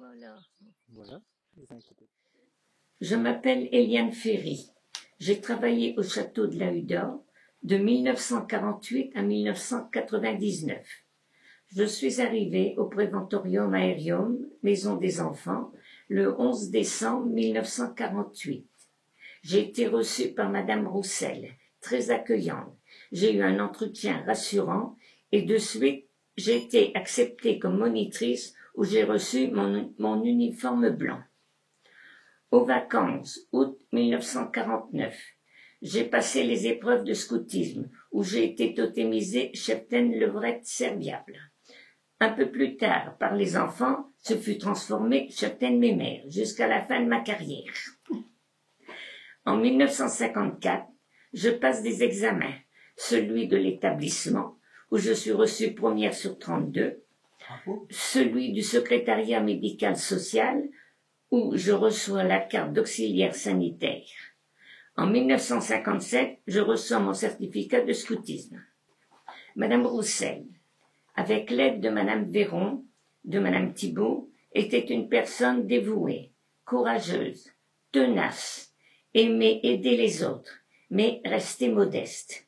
Voilà. Voilà, ne vous inquiétez pas. Je m'appelle Eliane Ferry. J'ai travaillé au château de la Huda de 1948 à 1999. Je suis arrivée au Préventorium Aerium, Maison des Enfants, le 11 décembre 1948. J'ai été reçue par Madame Roussel, très accueillante. J'ai eu un entretien rassurant et de suite, j'ai été acceptée comme monitrice où j'ai reçu mon uniforme blanc. Aux vacances, août 1949, j'ai passé les épreuves de scoutisme où j'ai été totémisée cheptaine levrette serviable. Un peu plus tard, par les enfants, ce fut transformé cheptaine mémère jusqu'à la fin de ma carrière. En 1954, je passe des examens, celui de l'établissement, où je suis reçue première sur 32, celui du secrétariat médical social, où je reçois la carte d'auxiliaire sanitaire. En 1957, je reçois mon certificat de scoutisme. Madame Roussel, avec l'aide de Madame Véron, de Madame Thibault, était une personne dévouée, courageuse, tenace, aimait aider les autres, mais restait modeste.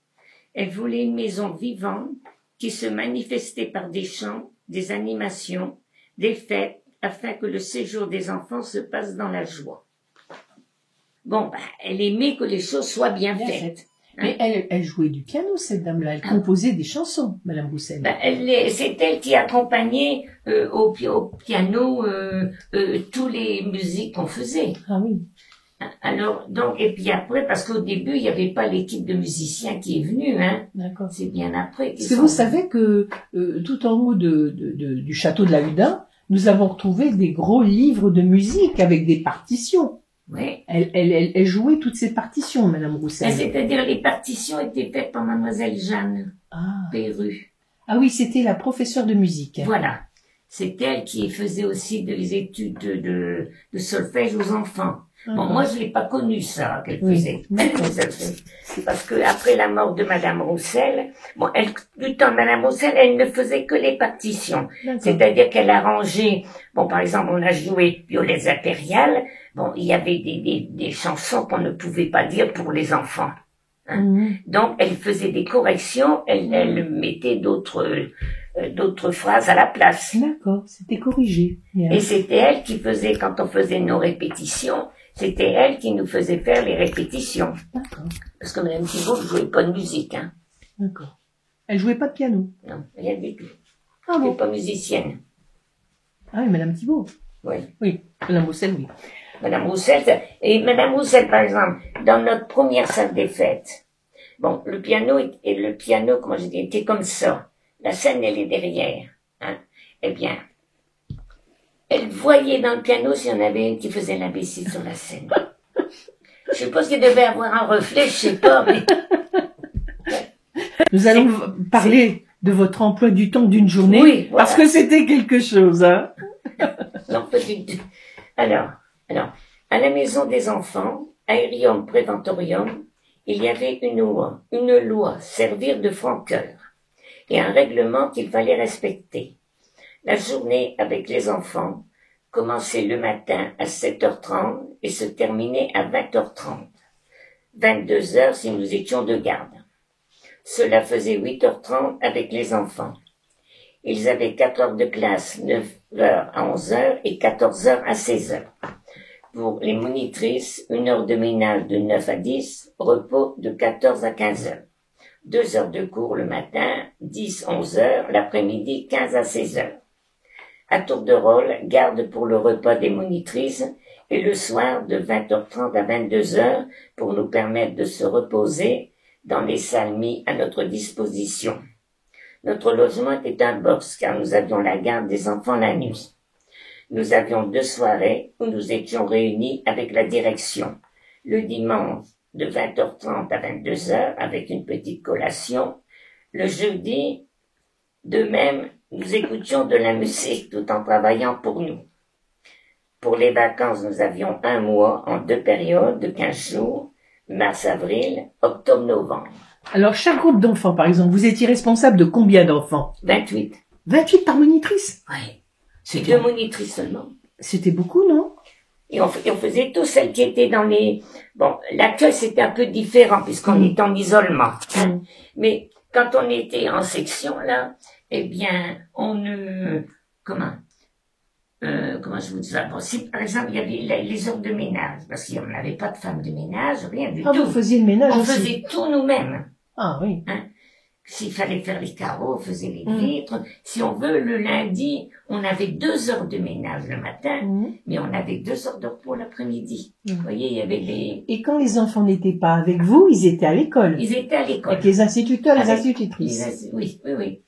Elle voulait une maison vivante qui se manifestait par des chants, des animations, des fêtes, afin que le séjour des enfants se passe dans la joie. Bon, elle aimait que les choses soient bien faites. Mais elle jouait du piano, cette dame-là. Elle composait des chansons, Madame Roussel. C'est elle qui accompagnait au piano tous les musiques qu'on faisait. Ah oui. Alors, donc, et puis après, parce qu'au début, il n'y avait pas l'équipe de musiciens qui est venue, hein. D'accord. C'est bien après. Parce que vous savez que tout en haut du château de la Huda, nous avons retrouvé des gros livres de musique avec des partitions. Oui. Elle jouait toutes ces partitions, Madame Roussel. C'est-à-dire les partitions étaient faites par Mademoiselle Jeanne Perru. Ah oui, c'était la professeure de musique. Voilà. C'est elle qui faisait aussi des études de solfège aux enfants. Bon, moi, je l'ai pas connu ça qu'elle faisait. Parce que après la mort de Madame Roussel, bon, du temps de Madame Roussel, elle ne faisait que les partitions. C'est-à-dire qu'elle arrangeait, bon, par exemple, on a joué Violettes impériales. Bon, il y avait des chansons qu'on ne pouvait pas dire pour les enfants. Hein. Donc, elle faisait des corrections, elle mettait d'autres phrases à la place. D'accord, c'était corrigé. Et c'était elle qui faisait, quand on faisait nos répétitions, c'était elle qui nous faisait faire les répétitions. D'accord. Parce que Mme Thibault ne jouait pas de musique, hein. D'accord. Elle jouait pas de piano? Non, rien du tout. Ah Elle bon? n'est pas musicienne. Ah oui, Mme Thibault? Oui. Oui, Mme Roussel, oui. Mme Roussel, par exemple, dans notre première salle des fêtes, bon, le piano, comment je dis, était comme ça. La scène, elle est derrière, hein. Eh bien, elle voyait dans le piano s'il y en avait une qui faisait l'imbécile sur la scène. Je suppose qu'il devait avoir un reflet, je sais pas, mais... Nous allons parler de votre emploi du temps d'une journée, oui, voilà. Parce que c'était quelque chose, hein. Non, pas du tout. Alors, à la maison des enfants, Aerium Préventorium, il y avait une loi, servir de franqueur, et un règlement qu'il fallait respecter. La journée avec les enfants commençait le matin à 7h30 et se terminait à 20h30. 22h si nous étions de garde. Cela faisait 8h30 avec les enfants. Ils avaient 4 heures de classe, 9h à 11h et 14h à 16h. Pour les monitrices, 1 heure de ménage de 9 à 10, repos de 14 à 15h. 2 heures de cours le matin, 10, 11h, l'après-midi, 15 à 16h. À tour de rôle, garde pour le repas des monitrices et le soir de 20h30 à 22h pour nous permettre de se reposer dans les salles mises à notre disposition. Notre logement était un box car nous avions la garde des enfants la nuit. Nous avions 2 soirées où nous étions réunis avec la direction. Le dimanche de 20h30 à 22h avec une petite collation. Le jeudi, de même, nous écoutions de la musique tout en travaillant pour nous. Pour les vacances, nous avions 1 mois en 2 périodes de 15 jours, mars-avril, octobre-novembre. Alors, chaque groupe d'enfants, par exemple, vous étiez responsable de combien d'enfants? 28. 28 par monitrice? Oui. C'est 2 monitrices seulement. C'était beaucoup, non? Et on faisait tout, celles qui étaient dans les... Bon, l'accueil, c'était un peu différent, puisqu'on était en isolement. Hein. Mais quand on était en section, là, eh bien, comment je vous dis ça? Bon, si, par exemple, il y avait les heures de ménage, parce qu'on n'avait pas de femme de ménage, rien du tout. Ah, vous faisiez le ménage On aussi? faisait tout nous-mêmes. Ah, oui. Hein? S'il fallait faire les carreaux, on faisait les vitres. Si on veut, le lundi, on avait 2 heures de ménage le matin, mais on avait 2 heures de repos l'après-midi. Vous voyez, il y avait les... Et quand les enfants n'étaient pas avec vous, ils étaient à l'école? Ils étaient à l'école. Avec les instituteurs, les institutrices? Oui.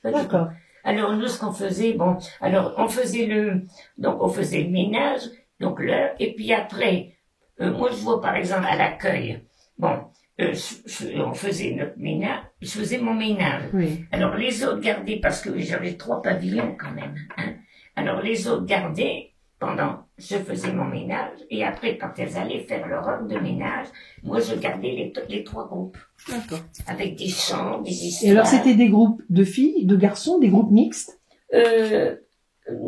D'accord. Alors, nous, ce qu'on faisait, on faisait le ménage, donc l'heure, et puis après, moi, je vois, par exemple, à l'accueil, on faisait notre ménage, je faisais mon ménage. Oui. Alors, les autres gardaient, parce que j'avais 3 pavillons quand même, hein. Alors, les autres gardaient je faisais mon ménage, et après, quand elles allaient faire leur heure de ménage, moi, je gardais les 3 groupes. D'accord. Avec des chants, des histoires. Et alors, c'était des groupes de filles, de garçons, des groupes mixtes?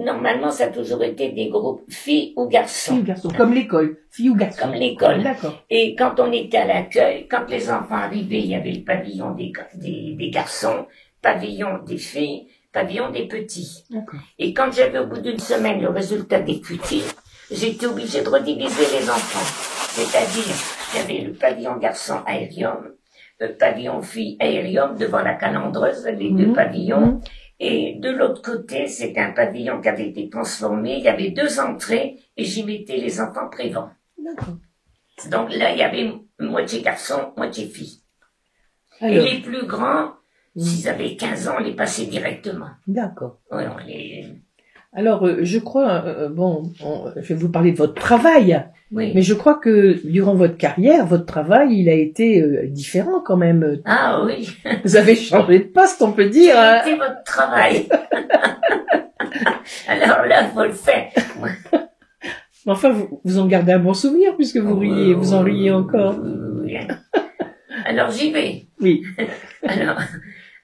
Normalement, ça a toujours été des groupes filles ou garçons. Filles ou garçons, comme l'école. Filles ou garçons. Comme l'école. D'accord. Et quand on était à l'accueil, quand les enfants arrivaient, il y avait le pavillon des garçons, pavillon des filles, pavillon des petits. D'accord. Et quand j'avais au bout d'une semaine le résultat des cutis, j'étais obligée de rediviser les enfants. C'est-à-dire, il y avait le pavillon garçon aérium, le pavillon fille aérium devant la calandreuse, les 2 pavillons. Et de l'autre côté, c'était un pavillon qui avait été transformé. Il y avait 2 entrées et j'y mettais les enfants prévents. D'accord. Donc là, il y avait moitié garçon, moitié fille. Alors, et les plus grands, s'ils avaient 15 ans, on les passait directement. D'accord. Oui, Alors, je crois, je vais vous parler de votre travail, oui. Mais je crois que durant votre carrière, votre travail, il a été différent quand même. Ah oui. Vous avez changé de poste, on peut dire. C'était votre travail. Alors là, faut le faire. Enfin, vous en gardez un bon souvenir puisque vous riez, vous en riez encore. Oui. Alors j'y vais. Oui. Alors,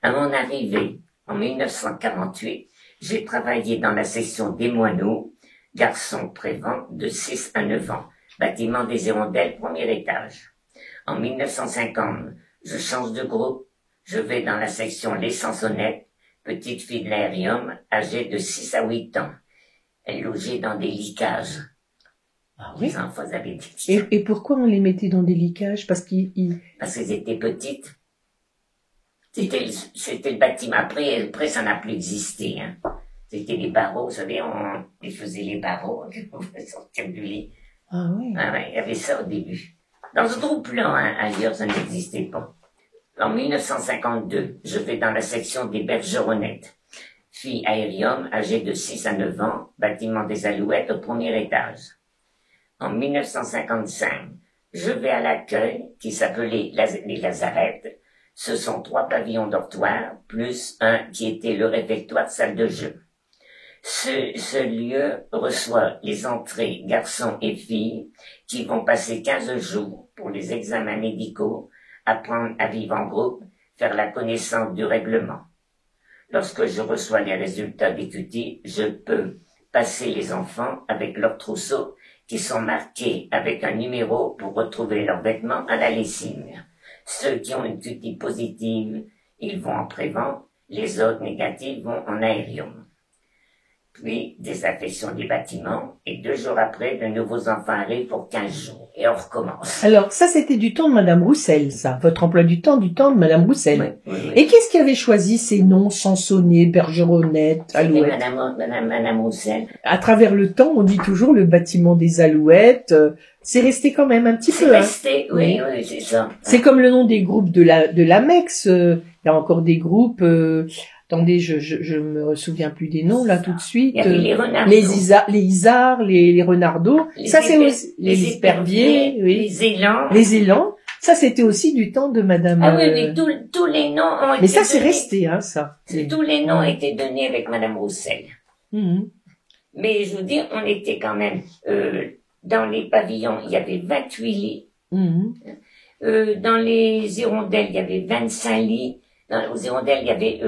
à mon arrivée, en 1948, j'ai travaillé dans la section des moineaux, garçons prévents de 6 à 9 ans, bâtiment des Hirondelles, 1er étage. En 1950, je change de groupe, je vais dans la section les Sansonnettes, petite fille de l'aérium, âgée de 6 à 8 ans. Elle logeait dans des licages. Ah oui. Les enfants avaient des Et pourquoi on les mettait dans des licages? Parce qu'elles étaient petites. C'était le bâtiment. Après, ça n'a plus existé, hein. C'était les barreaux, vous savez, ils faisaient les barreaux, on pouvait sortir du lit. Ah oui. Ah ouais, il y avait ça au début. Dans ce groupe-là, hein, ailleurs, ça n'existait pas. En 1952, je vais dans la section des bergeronnettes. Fille aérium, âgée de 6 à 9 ans, bâtiment des Alouettes au 1er étage. En 1955, je vais à l'accueil, qui s'appelait les Lazarettes. Ce sont 3 pavillons dortoirs, plus un qui était le réfectoire salle de jeu. Ce lieu reçoit les entrées garçons et filles qui vont passer 15 jours pour les examens médicaux, apprendre à vivre en groupe, faire la connaissance du règlement. Lorsque je reçois les résultats des cutis, je peux passer les enfants avec leurs trousseaux qui sont marqués avec un numéro pour retrouver leurs vêtements à la lessive. Ceux qui ont une cutie positive, ils vont en prévent, les autres négatives vont en aérium. Puis, désaffection des bâtiments, et 2 jours après, de nouveaux enfants arrivent pour 15 jours, et on recommence. Alors, ça, c'était du temps de Madame Roussel, ça. Votre emploi du temps de Madame Roussel. Oui. Et qu'est-ce qui avait choisi ces noms, Sansonnet, Bergeronnette, Alouette? Madame Roussel. À travers le temps, on dit toujours le bâtiment des Alouettes. C'est resté quand même un petit peu. C'est resté, hein. oui, c'est ça. C'est comme le nom des groupes de l'AMEX. Il y a encore des groupes... Attendez, je me souviens plus des noms là tout de suite. Il y avait les Renardos. Les Isards, les Renardos. Ça c'est aussi les Éperviers, oui. Les Élans. Les Élans. Ça c'était aussi du temps de Madame. Ah oui, mais tous les noms ont été. Mais ça c'est resté, hein, ça. Tous les noms ont été donnés avec Madame Roussel. Mais je vous dis, on était quand même dans les pavillons, il y avait 28 lits. Dans les Hirondelles, il y avait 25 lits. Aux Hirondelles, il y avait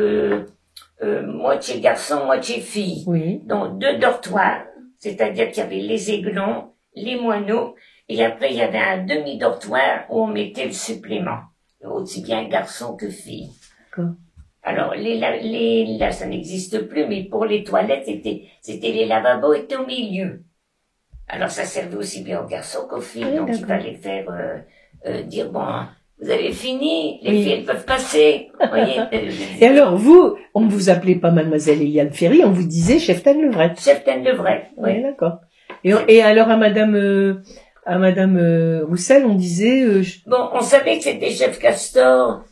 moitié garçon, moitié fille. Oui. Donc 2 dortoirs, C'est-à-dire qu'il y avait les aiglons, les moineaux, et après il y avait un demi-dortoir où on mettait le supplément, aussi bien garçon que fille. D'accord. Alors, là, ça n'existe plus, mais pour les toilettes, c'était les lavabos étaient au milieu. Alors, ça servait aussi bien aux garçons qu'aux filles. Oui, donc, il d'accord. fallait faire, dire, bon, vous avez fini, les Oui. filles, elles peuvent passer. Vous voyez, Et alors, vous, on ne vous appelait pas Mademoiselle Eliane Ferry, on vous disait Cheftaine Levrette. Cheftaine Levrette, Oui, oui. d'accord. Et alors, à Madame Roussel, on disait... Bon, on savait que c'était Chef Castor,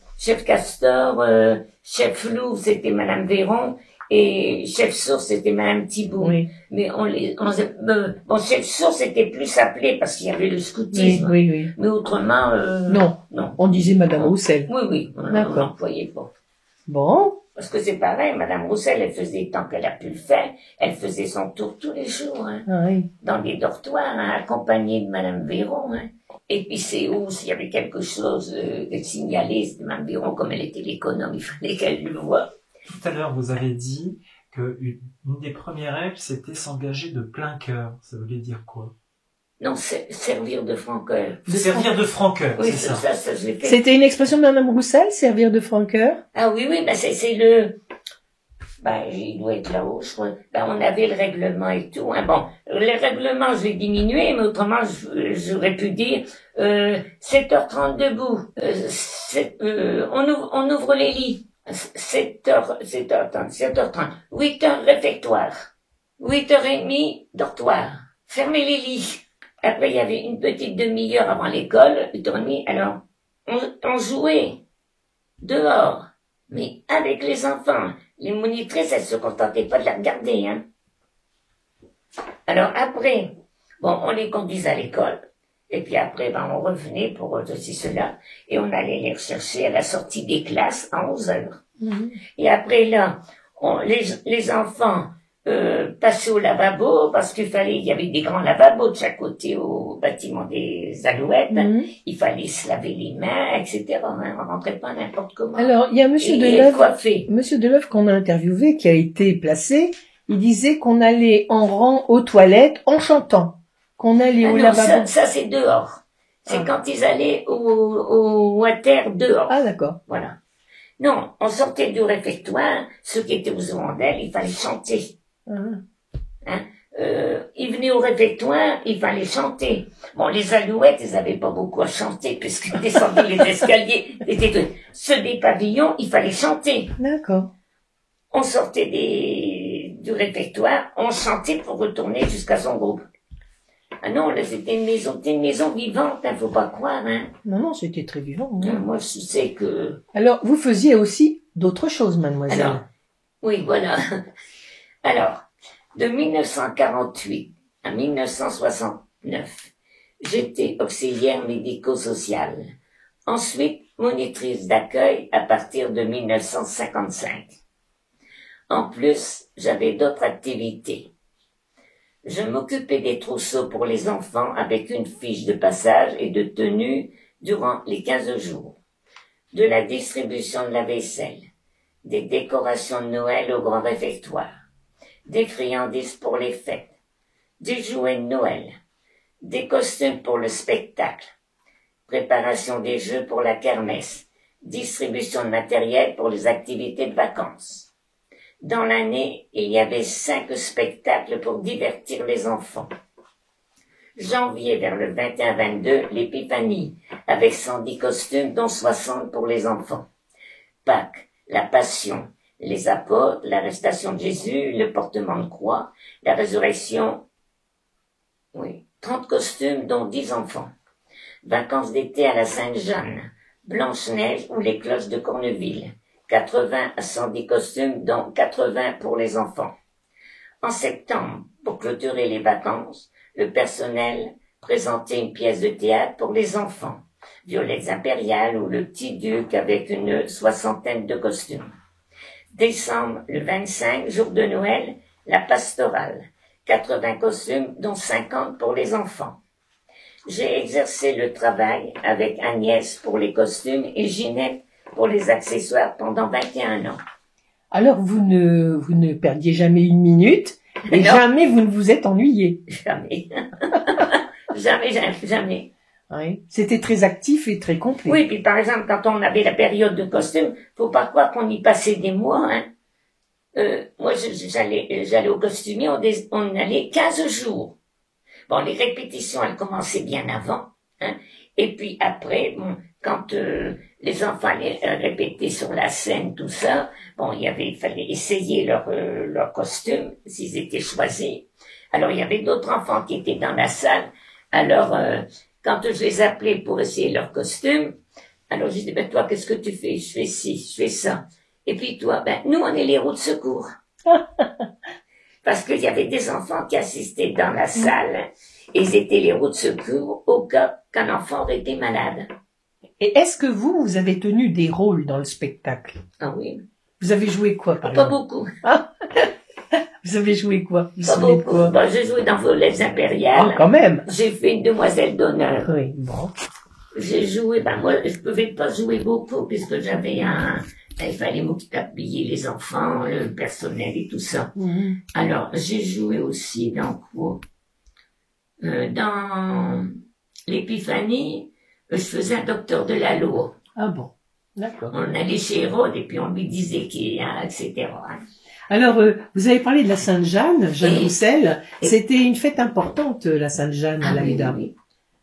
Chef Loup, c'était Madame Véron, et Chef Source, c'était Madame Thibault. oui, Mais bon, Chef Source était plus appelé parce qu'il y avait le oui, scoutisme. oui, oui. Mais autrement, Non, non. on disait Madame Roussel. Oui, oui, on D'accord. n'employait pas. Bon, Parce que c'est pareil, Madame Roussel, elle faisait, tant qu'elle a pu le faire, elle faisait son tour tous les jours, hein, ah oui. dans les dortoirs, hein, accompagnée de Madame Véron, hein. Et puis c'est où, s'il y avait quelque chose de signalé, c'était Madame Véron, comme elle était l'économe, il fallait qu'elle le voie. Tout à l'heure, vous avez dit que une des premières règles, c'était s'engager de plein cœur. Ça voulait dire quoi? Non, servir de franc-cœur. Servir de franc cœur, Oui, c'est ça. ça, je l'ai fait. C'était une expression de Madame Roussel, servir de franc-cœur. Ah oui, oui, ben c'est le... Ben, il doit être là-haut, je crois. Ben, on avait le règlement et tout, hein. Bon, le règlement, je l'ai diminué, mais autrement, j'aurais pu dire, 7h30 debout, on ouvre les lits. 7h30, 8h réfectoire, 8h30 dortoir, fermez les lits. Après, il y avait une petite demi-heure avant l'école, 8h30, alors, on jouait dehors, mais avec les enfants. Les monitrices, elles se contentaient pas de la regarder, hein. Alors après, bon, on les conduisait à l'école, et puis après, ben, on revenait pour ceci, cela, et on allait les rechercher à la sortie des classes à 11h. Et après, là, les enfants passaient au lavabo, parce il y avait des grands lavabos de chaque côté au bâtiment des Alouettes, il fallait se laver les mains, etc. Hein, on rentrait pas n'importe comment. Alors, il y a Monsieur Et Deleuve, coiffé. Monsieur Deleuve qu'on a interviewé, qui a été placé, il disait qu'on allait en rang aux toilettes en chantant, qu'on allait au non, lavabo. ça c'est dehors. C'est Ah. quand ils allaient au water dehors. Ah, d'accord. Voilà. Non, on sortait du réfectoire, ceux qui étaient aux hirondelles, il fallait chanter. Ah. Hein. Ils venaient au réfectoire, il fallait chanter. Bon, les Alouettes, ils avaient pas beaucoup à chanter, puisqu'ils descendaient les escaliers. Ceux des pavillons, il fallait chanter. D'accord. On sortait du réfectoire, on chantait pour retourner jusqu'à son groupe. Ah non, là, c'était une maison vivante, hein, faut pas croire, hein. Non, non, c'était très vivant. hein. Moi, je sais que... Alors, vous faisiez aussi d'autres choses, mademoiselle. Alors, oui, voilà. Alors, de 1948 à 1969, j'étais auxiliaire médico-sociale. Ensuite, monitrice d'accueil à partir de 1955. En plus, j'avais d'autres activités. Je m'occupais des trousseaux pour les enfants avec une fiche de passage et de tenue durant les 15 jours. De la distribution de la vaisselle, des décorations de Noël au grand réfectoire, des friandises pour les fêtes, des jouets de Noël, des costumes pour le spectacle, préparation des jeux pour la kermesse, distribution de matériel pour les activités de vacances. Dans l'année, il y avait 5 spectacles pour divertir les enfants. Janvier vers le 21-22, l'épiphanie, avec 110 costumes, dont 60 pour les enfants. Pâques, la Passion, les apôtres, l'arrestation de Jésus, le portement de croix, la résurrection, 30 costumes, dont 10 enfants. Vacances d'été à la Sainte-Jeanne, Blanche-Neige ou les cloches de Corneville. 80 à 110 costumes, dont 80 pour les enfants. En septembre, pour clôturer les vacances, le personnel présentait une pièce de théâtre pour les enfants, Violettes impériales ou le Petit Duc avec une 60aine de costumes. Décembre, le 25, jour de Noël, la pastorale, 80 costumes, dont 50 pour les enfants. J'ai exercé le travail avec Agnès pour les costumes et Ginette pour les accessoires pendant 21 ans. Alors, vous ne perdiez jamais une minute Et Non. jamais vous ne vous êtes ennuyé. Jamais. Jamais. Oui. C'était très actif et très complet. Oui, puis par exemple, quand on avait la période de costume, faut pas croire qu'on y passait des mois, hein. Moi, j'allais au costumier, on allait 15 jours. Bon, les répétitions, elles commençaient bien avant, hein. Et puis après, bon, quand les enfants allaient répéter sur la scène, tout ça, bon, il fallait essayer leur costume, s'ils étaient choisis. Alors, il y avait d'autres enfants qui étaient dans la salle. Alors, quand je les appelais pour essayer leur costume, alors je disais, ben toi, qu'est-ce que tu fais? Je fais ci, je fais ça. Et puis toi, ben nous, on est les roues de secours. Parce qu'il y avait des enfants qui assistaient dans la salle, et ils étaient les roues de secours au cas qu'un enfant aurait été malade. Et est-ce que vous avez tenu des rôles dans le spectacle? Ah oui. Vous avez joué quoi, par Pas exemple? beaucoup. Vous avez joué quoi? Vous Pas vous souvenez de beaucoup. quoi? Bon, j'ai joué dans Violettes Oh, impériales. quand même. J'ai fait une demoiselle d'honneur. Oui, bon. J'ai joué, ben moi, je pouvais pas jouer beaucoup puisque il fallait m'habiller les enfants, le personnel et tout ça. Mhm. Alors, j'ai joué aussi dans quoi? Dans l'Épiphanie, je faisais un docteur de la loi. Ah bon. D'accord. On allait chez Hérode et puis on lui disait etc. Alors, vous avez parlé de la Sainte-Jeanne, Jeanne Et- Roussel. et- C'était une fête importante, la Sainte-Jeanne, à la oui, Huda. oui.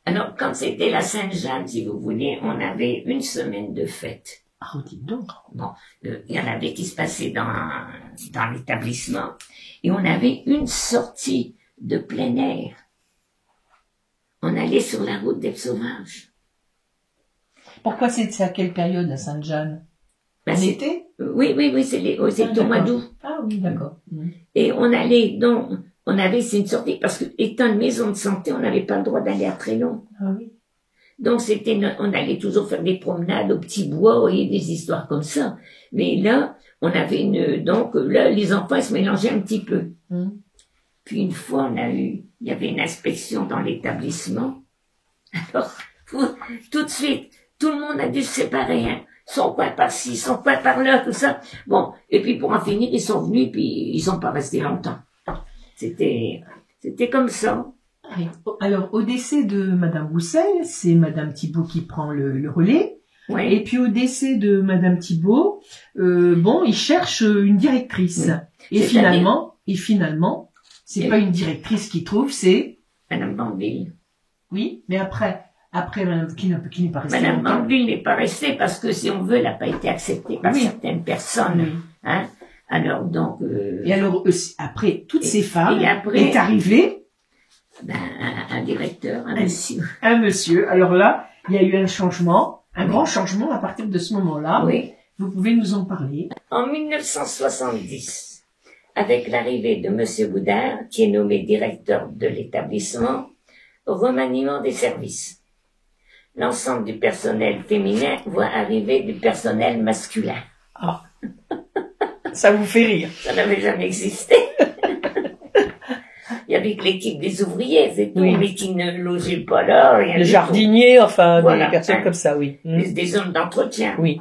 Alors, quand c'était la Sainte-Jeanne, si vous voulez, on avait une semaine de fête. Ah, dites donc. Bon, il y en avait qui se passaient dans l'établissement. Et on avait une sortie de plein air. On allait sur la route des Sauvages. Pourquoi c'est à quelle période, la Sainte-Jeanne? Ben, En c'est- été? oui, c'est au mois d'août. Ah oui, d'accord. Mhm. Et on allait donc, c'est une sortie, parce que étant une maison de santé, on n'avait pas le droit d'aller à très long. Ah oui. Donc on allait toujours faire des promenades au petit bois et des histoires comme ça. Mais là, on avait donc là, les enfants ils se mélangeaient un petit peu. Mhm. Puis une fois, il y avait une inspection dans l'établissement. Alors, tout de suite, tout le monde a dû se séparer, hein. Son coin par-ci, son coin par-là, tout ça. Bon, et puis pour en finir, ils sont venus, puis ils sont pas restés longtemps. C'était comme ça. Oui. Alors, au décès de Madame Roussel, c'est Madame Thibault qui prend le relais. Ouais. Et puis au décès de Madame Thibault, il cherche une directrice. Oui. Et C'est-à-dire finalement, c'est Et- pas une directrice qui trouve, c'est Madame Banville. oui, mais après Madame qui n'est pas restée Madame longtemps. Banville n'est pas restée parce que, si on veut, elle n'a pas été acceptée par Oui. certaines personnes. Oui. Hein. Alors, donc, Et alors après toutes ces femmes et après- est arrivé un directeur, un monsieur. un monsieur. Alors là, il y a eu un changement, un grand changement à partir de ce moment-là. Oui. Vous pouvez nous en parler. En 1970, avec l'arrivée de monsieur Boudard, qui est nommé directeur de l'établissement, remaniement des services. L'ensemble du personnel féminin voit arriver du personnel masculin. Ah, ça vous fait rire. Ça n'avait jamais existé. Il y avait que l'équipe des ouvriers, c'est tout, Oui. mais qui ne logeaient pas là, rien Le du jardinier, enfin Voilà. des personnes comme ça, oui. tout. Des zones d'entretien. Oui.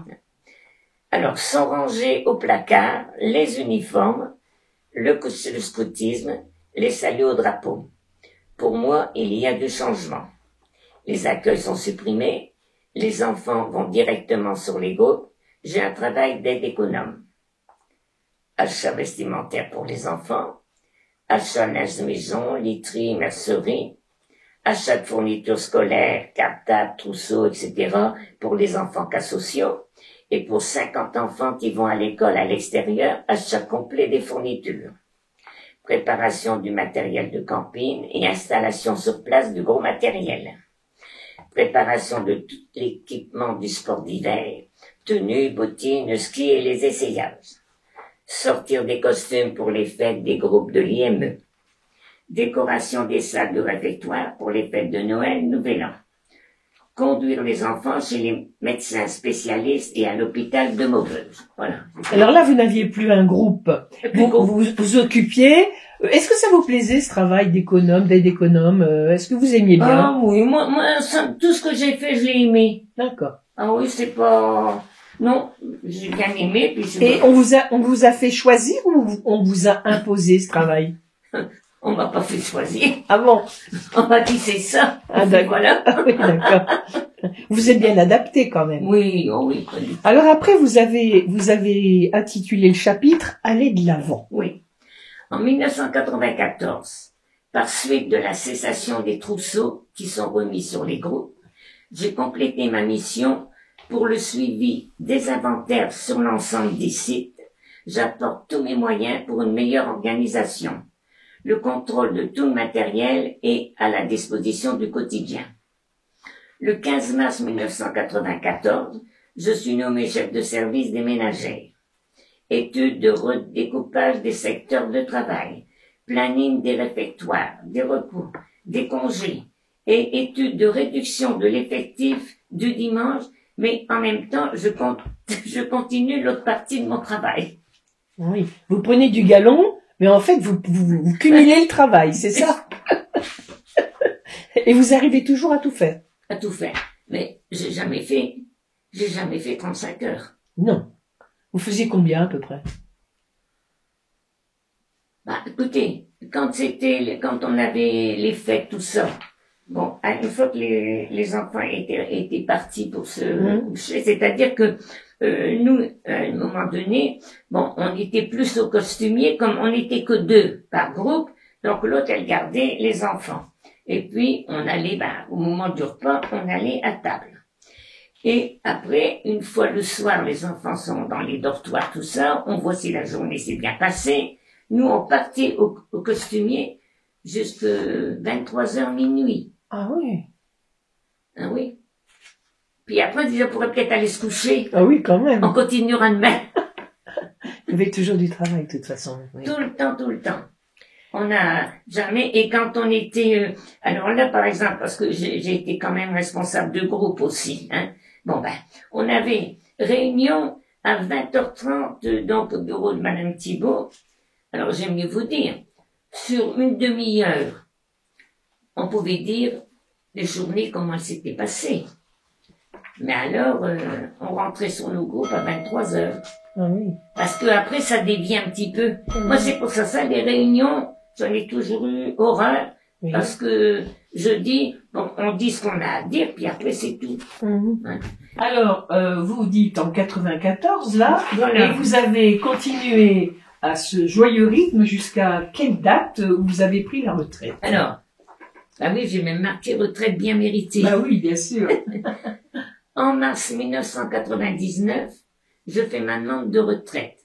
Alors, sont rangés au placard les uniformes, le scoutisme, les saluts au drapeau. Pour moi, il y a du changement. Les accueils sont supprimés, les enfants vont directement sur les groupes, j'ai un travail d'aide économe. Achat vestimentaire pour les enfants, achat linge de maison, literie, mercerie, achat de fournitures scolaires, cartables, trousseaux, etc. pour les enfants cas sociaux, et pour 50 enfants qui vont à l'école à l'extérieur, achat complet des fournitures. Préparation du matériel de camping et installation sur place du gros matériel. Préparation de tout l'équipement du sport d'hiver, tenues, bottines, ski et les essayages. Sortir des costumes pour les fêtes des groupes de l'IME. Décoration des salles de réfectoire pour les fêtes de Noël, Nouvel An. Conduire les enfants chez les médecins spécialistes et à l'hôpital de Maubeuge. Voilà. Alors là, vous n'aviez plus un groupe. Vous occupiez. Est-ce que ça vous plaisait, ce travail d'économe, d'aide économe? Est-ce que vous aimiez bien? Ah oui, moi, tout ce que j'ai fait, je l'ai aimé. D'accord. Ah oui, c'est pas... Non, j'ai bien aimé, puis c'est... Et on vous a fait choisir ou on vous a imposé ce travail? On m'a pas fait choisir. Ah bon? On m'a dit c'est ça. Ah, d'accord. Voilà. Ah oui, d'accord. Vous êtes bien adapté quand même. Oui, oh oui, pas du tout. Alors après, vous avez intitulé le chapitre Aller de l'avant. Oui. En 1994, par suite de la cessation des trousseaux qui sont remis sur les groupes, j'ai complété ma mission pour le suivi des inventaires sur l'ensemble des sites. J'apporte tous mes moyens pour une meilleure organisation. Le contrôle de tout le matériel est à la disposition du quotidien. Le 15 mars 1994, je suis nommé chef de service des ménagères. Étude de redécoupage des secteurs de travail, planning des réfectoires, des repos, des congés et étude de réduction de l'effectif du dimanche, mais en même temps, je continue l'autre partie de mon travail. Oui. Vous prenez du galon, mais en fait, vous cumulez le travail, c'est ça? Et vous arrivez toujours à tout faire? À tout faire. Mais j'ai jamais fait 35 heures. Non. Vous faisiez combien à peu près? Bah, écoutez, quand on avait les fêtes, tout ça, bon, une fois que les enfants étaient partis pour se coucher, c'est-à-dire que nous, à un moment donné, bon, on était plus au costumier, comme on n'était que 2 par groupe, donc l'autre, elle gardait les enfants. Et puis, on allait, au moment du repas, on allait à table. Et après, une fois le soir, les enfants sont dans les dortoirs, tout ça, on voit si la journée s'est bien passée. Nous, on partait au costumier jusqu'à 23h minuit. Ah oui. Ah oui. Puis après, on pourrait peut-être aller se coucher. Ah oui, quand même. On continuera demain. Vous avez toujours du travail, de toute façon. Oui. Tout le temps. On a jamais, et quand on était, alors là, par exemple, parce que j'ai été quand même responsable de groupe aussi, hein. Bon, on avait réunion à 20h30, donc au bureau de Madame Thibault. Alors, j'aime mieux vous dire, sur une demi-heure, on pouvait dire les journées, comment elles s'étaient passées. Mais alors, on rentrait sur nos groupes à 23h. Ah oui. Parce que après, ça dévie un petit peu. Moi, c'est pour ça, les réunions, j'en ai toujours eu horreur. Oui. Parce que je dis, bon, on dit ce qu'on a à dire, puis après, c'est tout. Ouais. Alors, vous dites en 94, là, Voilà. et vous avez continué à ce joyeux rythme jusqu'à quelle date où vous avez pris la retraite? Alors, oui, j'ai même marqué retraite bien méritée. Bah oui, bien sûr. En mars 1999, je fais ma demande de retraite,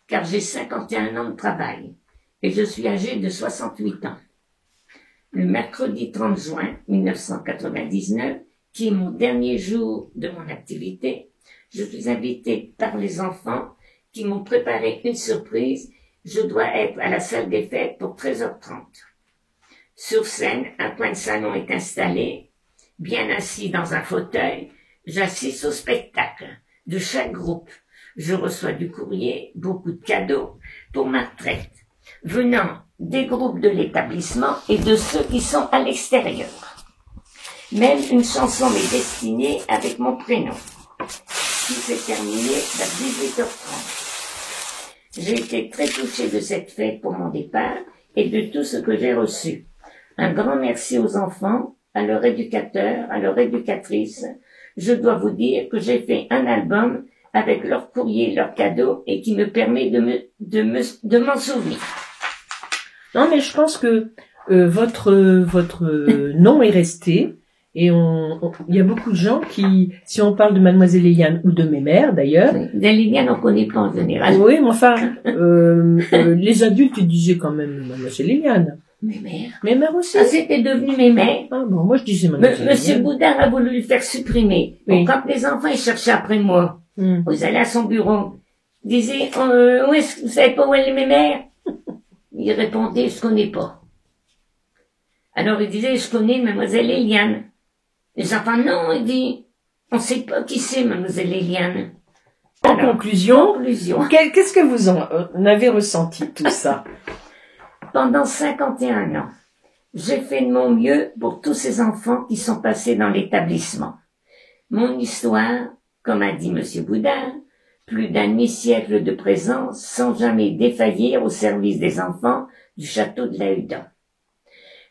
car j'ai 51 ans de travail, et je suis âgé de 68 ans. Le mercredi 30 juin 1999, qui est mon dernier jour de mon activité, je suis invitée par les enfants qui m'ont préparé une surprise. Je dois être à la salle des fêtes pour 13h30. Sur scène, un coin de salon est installé, bien assis dans un fauteuil, j'assiste au spectacle de chaque groupe. Je reçois du courrier, beaucoup de cadeaux pour ma retraite, venant des groupes de l'établissement et de ceux qui sont à l'extérieur. Même une chanson m'est destinée avec mon prénom, qui s'est terminée vers 18h30. J'ai été très touchée de cette fête pour mon départ et de tout ce que j'ai reçu. Un grand merci aux enfants, à leurs éducateurs, à leurs éducatrices. Je dois vous dire que j'ai fait un album avec leurs courriers, leurs cadeaux et qui me permet de m'en souvenir. Non, mais je pense que votre nom est resté et il y a beaucoup de gens qui, si on parle de Mademoiselle Eliane ou de mes mères d'ailleurs. Oui. D'Eliane, on connaît pas en général. Oui, mais enfin, les adultes ils disaient quand même Mademoiselle Eliane. Mes mères. Mes mères aussi. Ah, c'était devenu mes mères. Ah bon, moi je disais Mademoiselle Monsieur Eliane. Boudard a voulu le faire supprimer. Oui. Bon, quand les enfants ils cherchaient après moi, vous allez à son bureau, ils disaient, où est-ce que vous savez pas où elle est mes mères? Il répondait, je connais pas. Alors il disait, je connais Mademoiselle Eliane. Les enfants, non, il dit, on sait pas qui c'est Mademoiselle Eliane. En conclusion, conclusion. qu'est-ce que vous en avez ressenti tout ça? Pendant 51 ans, j'ai fait de mon mieux pour tous ces enfants qui sont passés dans l'établissement. Mon histoire, comme a dit Monsieur Boudard, plus d'un demi-siècle de présence sans jamais défaillir au service des enfants du château de la Hudan.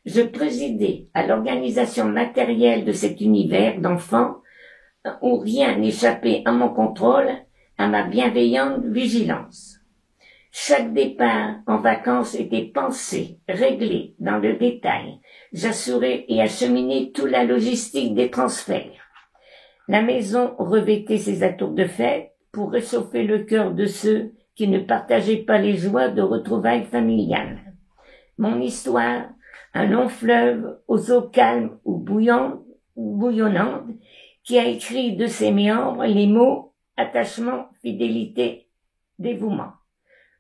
Je présidais à l'organisation matérielle de cet univers d'enfants où rien n'échappait à mon contrôle, à ma bienveillante vigilance. Chaque départ en vacances était pensé, réglé dans le détail. J'assurais et acheminais toute la logistique des transferts. La maison revêtait ses atours de fête pour réchauffer le cœur de ceux qui ne partageaient pas les joies de retrouvailles familiales. Mon histoire, un long fleuve aux eaux calmes ou bouillonnantes, qui a écrit de ses méandres les mots attachement, fidélité, dévouement.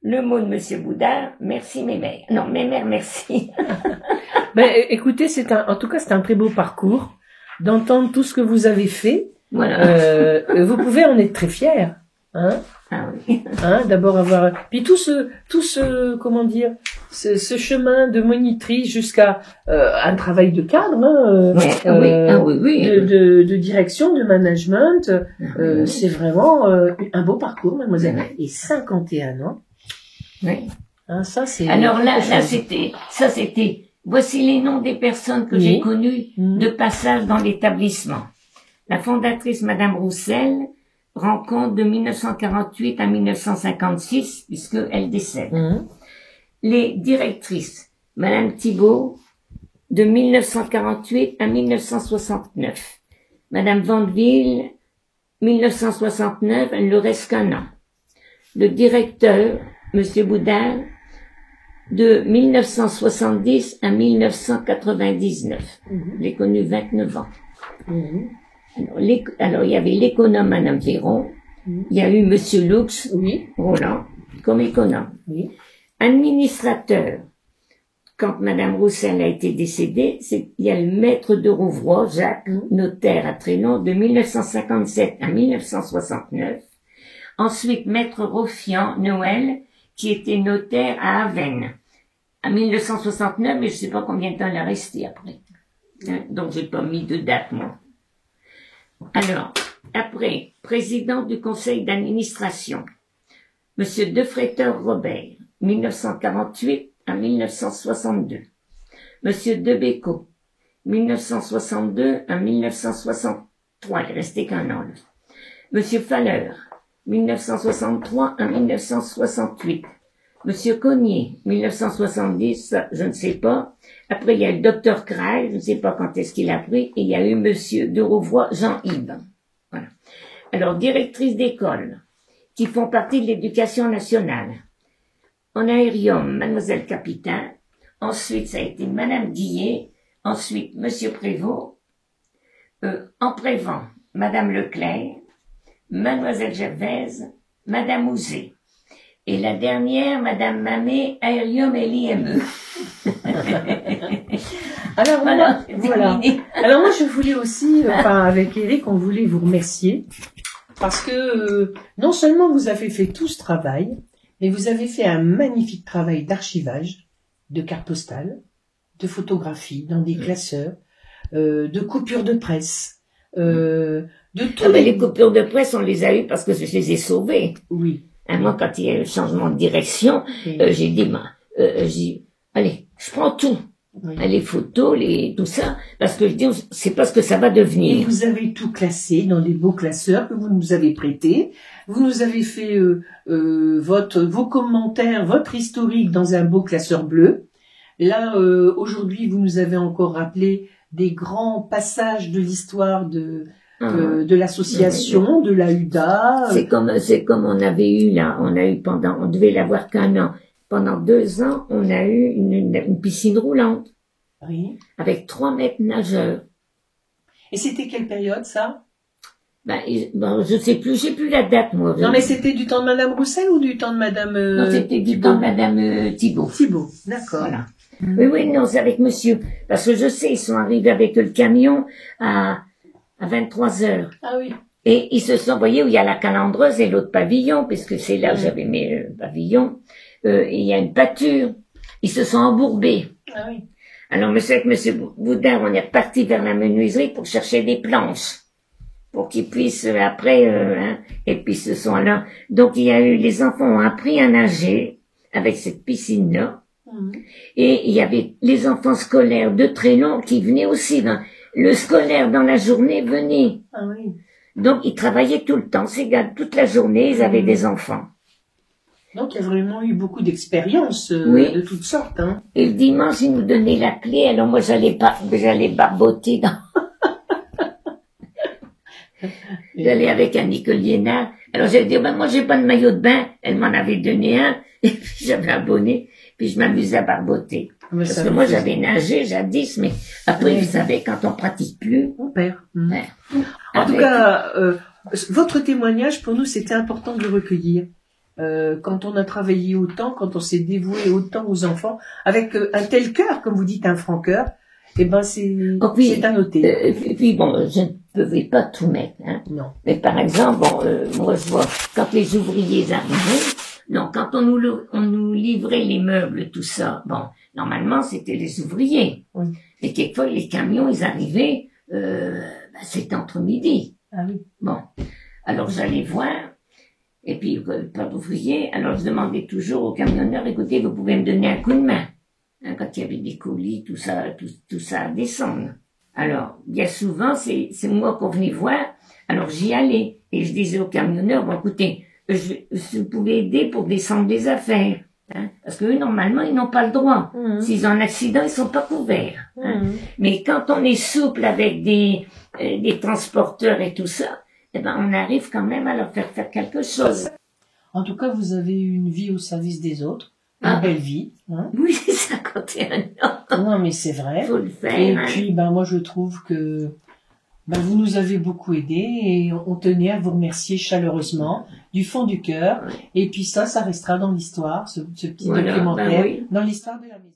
Le mot de Monsieur Boudard, merci mes mères. Non, mes mères, merci. Ben, écoutez, en tout cas, c'est un très beau parcours d'entendre tout ce que vous avez fait. Voilà. Vous pouvez en être très fiers, hein. Ah oui. Hein, d'abord avoir, puis tout ce, comment dire, ce chemin de monitrice jusqu'à un travail de cadre, hein, oui. de direction, de management, c'est vraiment un beau parcours, mademoiselle. Et 51 ans. Oui. Hein, ça c'est. Alors là c'était, voici les noms des personnes que j'ai connues de passage dans l'établissement. La fondatrice Madame Roussel, rencontre de 1948 à 1956, puisque elle décède. Les directrices, Madame Thibault, de 1948 à 1969. Madame Vandeville, 1969, elle ne reste qu'un an. Le directeur, Monsieur Boudard, de 1970 à 1999. Je l'ai connu 29 ans. Alors, il y avait l'économe Madame Véron, il y a eu Monsieur Lux, Roland, comme économe. Administrateur, quand Madame Roussel a été décédée, il y a le maître de Rouvroy, Jacques, notaire à Trénon, de 1957 à 1969. Ensuite, maître Roffian, Noël, qui était notaire à Avennes, à 1969, mais je sais pas combien de temps elle a resté après. Donc, j'ai pas mis de date, moi. Alors, après, président du conseil d'administration, Monsieur Defreter Robert, 1948 à 1962. Monsieur Debéco, 1962 à 1963, il restait qu'un an, là. Monsieur Faller, 1963 à 1968. Monsieur Cognier, 1970, je ne sais pas. Après, il y a le docteur Crail, je ne sais pas quand est-ce qu'il a pris, et il y a eu Monsieur de Rouvroy, Jean-Yves. Voilà. Alors, directrice d'école, qui font partie de l'éducation nationale. En aérium, Mademoiselle Capitain. Ensuite, ça a été Madame Guillet. Ensuite, Monsieur Prévost. En prévent, Madame Leclerc. Mademoiselle Gervaise. Madame Ouzé. Et la dernière, Madame Mamé, aérium et l'IME. Alors, voilà. Alors moi, je voulais aussi, avec Eric, on voulait vous remercier. Parce que non seulement vous avez fait tout ce travail, mais vous avez fait un magnifique travail d'archivage, de cartes postales, de photographie dans des classeurs, de coupures de presse, de tout. Les coupures de presse, on les a eues parce que je les ai sauvées. Oui. Moi, quand il y a eu le changement de direction, j'ai dit, allez, je prends tout. Les photos, tout ça, parce que je dis, c'est pas ce que ça va devenir. Et vous avez tout classé dans des beaux classeurs que vous nous avez prêtés. Vous nous avez fait vos commentaires, votre historique dans un beau classeur bleu. Là, aujourd'hui, vous nous avez encore rappelé des grands passages de l'histoire de l'association, de la UDA. C'est comme on avait eu là, on devait l'avoir qu'un an. Pendant 2 ans, on a eu une piscine roulante. Oui. Avec 3 maîtres nageurs. Et c'était quelle période, ça? Je sais plus, j'ai plus la date, moi. Non, mais c'était du temps de Madame Roussel ou du temps de Madame, Non, c'était du temps de Madame Thibault. Thibault, d'accord. Voilà. Oui, non, c'est avec monsieur. Parce que je sais, ils sont arrivés avec le camion à 23h. Ah oui. Et ils se sont, vous voyez, où il y a la calandreuse et l'autre pavillon, puisque c'est là où j'avais mes pavillons. Et il y a une pâture. Ils se sont embourbés. Ah oui. Alors, avec monsieur Boudin, on est reparti vers la menuiserie pour chercher des planches. Pour qu'ils puissent, après, et puis ce sont là. Donc, les enfants ont appris à nager avec cette piscine-là. Et il y avait les enfants scolaires de Trénon qui venaient aussi. Le scolaire dans la journée venait. Ah oui. Donc, ils travaillaient tout le temps. Ces gars, toute la journée, ils avaient des enfants. Donc, il y a vraiment eu beaucoup d'expériences Oui. de toutes sortes. Hein. Et le dimanche, ils nous donnaient la clé. Alors moi, j'allais barboter dans... J'allais avec Annick Liénard. Alors, j'allais dire, moi, j'ai pas de maillot de bain. Elle m'en avait donné un. Et puis, j'avais un bonnet. Puis, je m'amusais à barboter. Mais Parce ça que vous moi, faisait- j'avais nagé jadis, mais après, Oui. vous savez, quand on pratique plus, On perd. ouais. En tout Avec- cas, votre témoignage, pour nous, c'était important de le recueillir. Quand on a travaillé autant, quand on s'est dévoué autant aux enfants, avec un tel cœur, comme vous dites, un franc cœur, eh ben c'est Oh, oui. c'est à noter. Et puis bon, je ne pouvais pas tout mettre, hein. Non. Mais par exemple, bon, moi je vois, quand les ouvriers arrivaient, non, quand on nous livrait les meubles, tout ça, bon, normalement c'était les ouvriers. Oui. Et quelquefois les camions, ils arrivaient, c'était entre midi. Ah oui. Bon, alors j'allais voir, et puis pas d'ouvriers, alors je demandais toujours au camionneur, écoutez, vous pouvez me donner un coup de main, hein, quand il y avait des colis, tout ça à descendre. Alors, bien souvent, c'est moi qu'on venait voir, alors j'y allais, et je disais au camionneur, bon écoutez, vous pouvez aider pour descendre les affaires, hein, parce qu'eux, normalement, ils n'ont pas le droit. S'ils ont un accident, ils sont pas couverts. Hein. Mais quand on est souple avec des transporteurs et tout ça, eh ben, on arrive quand même à leur faire quelque chose. En tout cas, vous avez eu une vie au service des autres, une Ah. belle vie. Hein. Oui, 51 ans, Non, mais c'est vrai. faut le faire. Et hein. puis, ben moi, je trouve que vous nous avez beaucoup aidés et on tenait à vous remercier chaleureusement du fond du cœur. Ouais. Et puis ça restera dans l'histoire, ce petit Voilà, documentaire, ben oui. dans l'histoire de la maison.